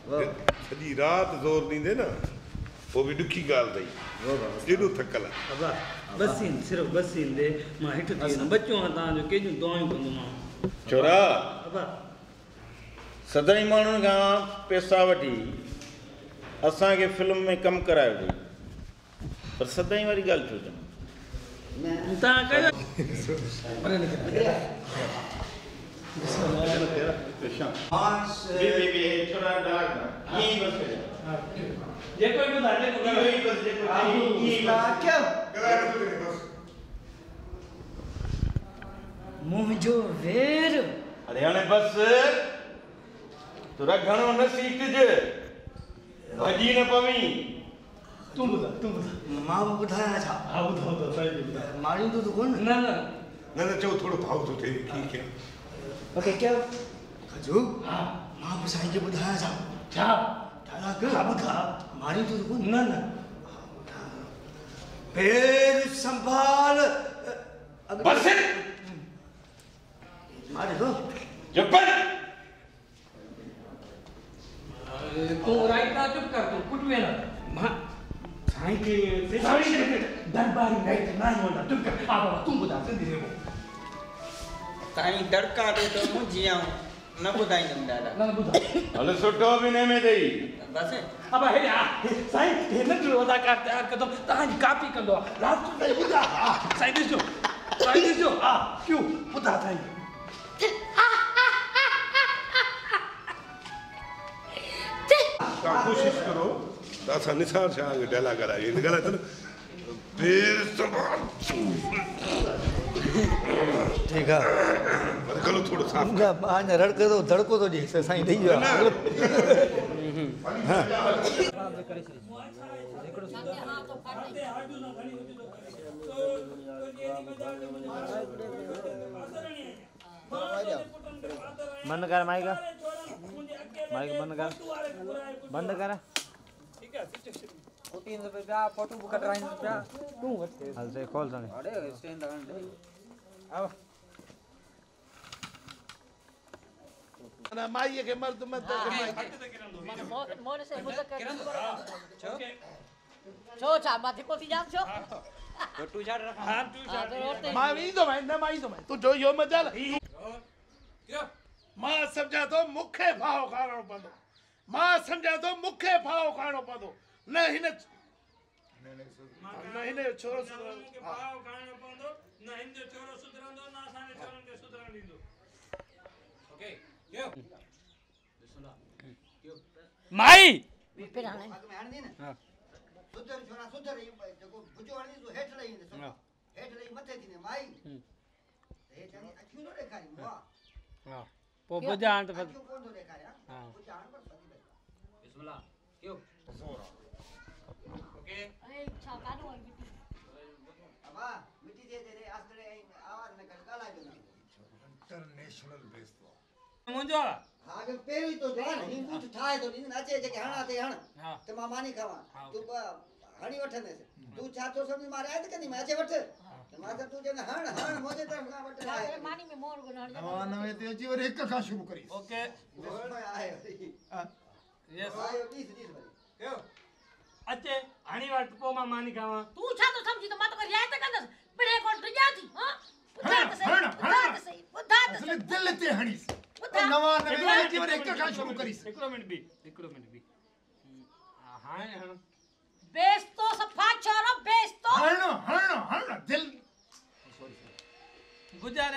सॼी राति ज़ोर ॾींदे न वो भी दुखी गाल दई एडो थकल अबा बस इन सिर्फ बस इन दे मां हिट थी न बच्चो ता जो केजू दुआऊं कंदो मां छोरा अबा सदाई माण्हुनि खां पैसा वठी असांखे फिल्म में कमु करायो अथई पर सदाई वारी ॻाल्हि छो चवां ता कयो मुझो वेर अरे हाणे बस तुरा घणो न सीकजे भॼी न पवी तू बुधा मां बुधाया छा हा बुधा सही बुधा मारी तो कोन न न न चओ थोड़ो भाव तो थे ठीक है ओके क्या खजू हां मां भी साईं के बुधाया छा ठाला के बुधा मारी तो कोन न न पैर संभाल बस मारे दो चुप तू राइट ना चुप कर तू कुछ में ना मां साईं के दरबारी राइट ना होना चुप कर आ बाबा तू बुधा सिंधी रे ताई दड़का दे तो मुझिया न बुधाईंदम दादा न बुधा हल सुठो अभिनय में अथई बस अब हे साईं हे न जो अदाकार तैयार कदो तहां कापी कंदो लास्ट ताईं बुधा साईं ॾिसो हां क्यों बुधा साईं कोशिश करो असां निसार छा डायलॉग ॻाल्हाए ग़लति न पैर संभाल ठीक है गलो थोड़ो साफ मुंगा पान रड़के तो धड़को तो जी साईं दई जो बंद कर माइक बंद कर ठीक है 3 रुपया फोटो बुक कटवाइन रुपया तू हल से खोल संगे अरे स्टैंड लगान दे अब ना माई के मर्द मत मोर से मुझे छो छा माथे को थी जाम छो फोटो छाड़ रखा हां तो माई तो मैं ना माई तो मैं तू जो यो मजा क्यों मां समझा तो मुखे भाव खाणो पड़ो मां समझा तो मुखे भाव खाणो पड़ो न हिन छोरो के भाव खाणो पवंदो न हिन जो छोरो सुधरंदो न असां जे छोरन खे सुधरण ॾींदो ओके क्यों माई पेड़ हाणे हां सुधर छोरा सुधर जको भुजो हणी तो हेठ लई हेठ लई मथे थी ने माई हे चंगी अखियूं न देखारी वाह हां पो बुझाण तो अखियूं कोन तो देखारे हां बुझाण पर सदी बिस्मिल्लाह क्यों ओके ए छा कानो है मिट्टी अबा मिट्टी दे दे आसरे आवाज न कर गाला जो इंटरनेशनल बेस तो मुंजो हां के पेरी तो जान ही कुछ ठाए तो नी नाचे जे हणा ते हण ते मां मानी खावा तू हणी वठने तू छा तो समझ मारे आद कनी मैं अचे वठ ते मां तू जे हण मोजे तरफ का वठ आए मानी में मोर गुण हण नवा नवे ते अची वर एक का शुरू करी ओके आए यस आयो 30 वाली क्यों अचे हणी वट पो मां मानी खावा तू छा तो समझी तो मत कर रियायत कंदस पिणे को रिया थी हां बुधा तो सही असली दिल ते हणी नवा नवे अची वर एक का शुरू करी हिकड़ो मिनट बी हां हण बेस तो सफा छोरो बेस तो हण दिल गुजारे